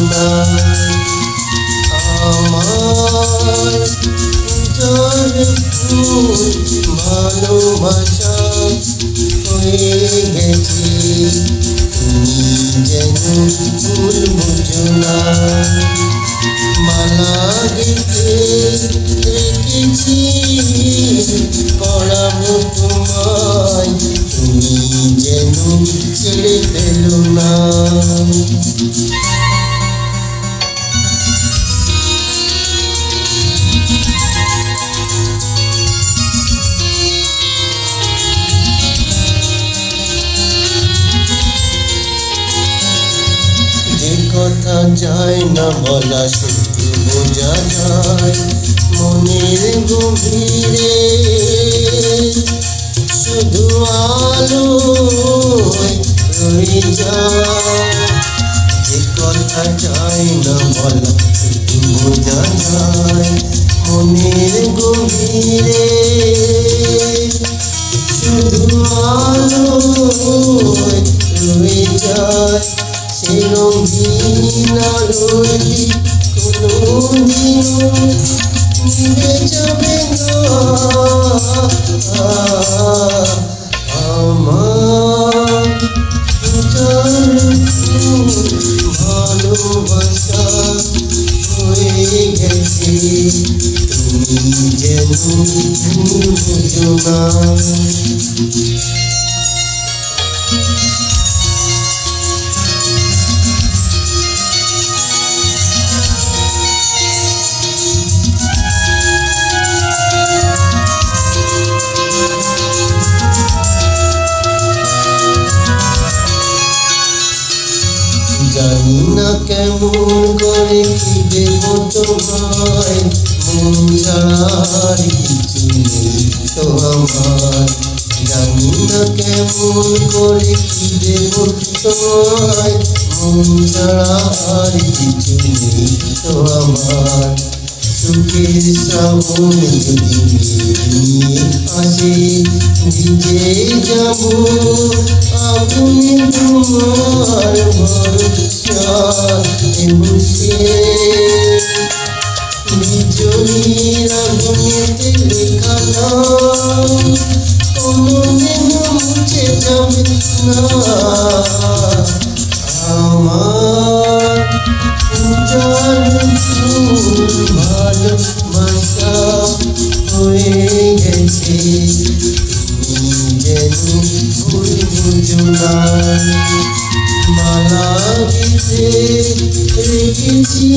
না আমার উজাড় ফুল ভালোবাসা হয়ে গেছে তুমি যেন ভুল বুঝো না মালা গেঁথে রেখেছি পড়াবো তোমায় তুমি যেন ছেড়ে ফেলো না যে কথা যায় না বলা শুধু বোঝা যায় মনের গভীরে শুধু আলো রয়ে যায় যে কথা যায় না বলা শুধু বোঝা যায় মনের গভীরে শুধু আলো রয়ে যায় সে রঙিন আলোটি কোনোদিনও নিভে যাবে না আমার উজাড় ফুল ভালোবাসা হয়ে গেছে তুমি যেন ভুল বুঝো না জানি না কেমন করে কি দেব তোমায় মন ছাড়ার কিছু নেই তো আমার জানি না কেমন করে কি দেব তোমায় মন ছাড়ার কিছু নেই তো আমার সুখের শ্রাবণ যদি নিয়ে আসে ভিজে যাব আগুনে তোমার ভরসায় বসে বিজলির আগুনেতে লেখা নাম কোনোদিনও মুছে যাবে না আমার উজাড় ফুল ভালোবাসা হয়ে গেছে তুমি যেন ভুল বুঝো না মালা গেঁথে রেখেছি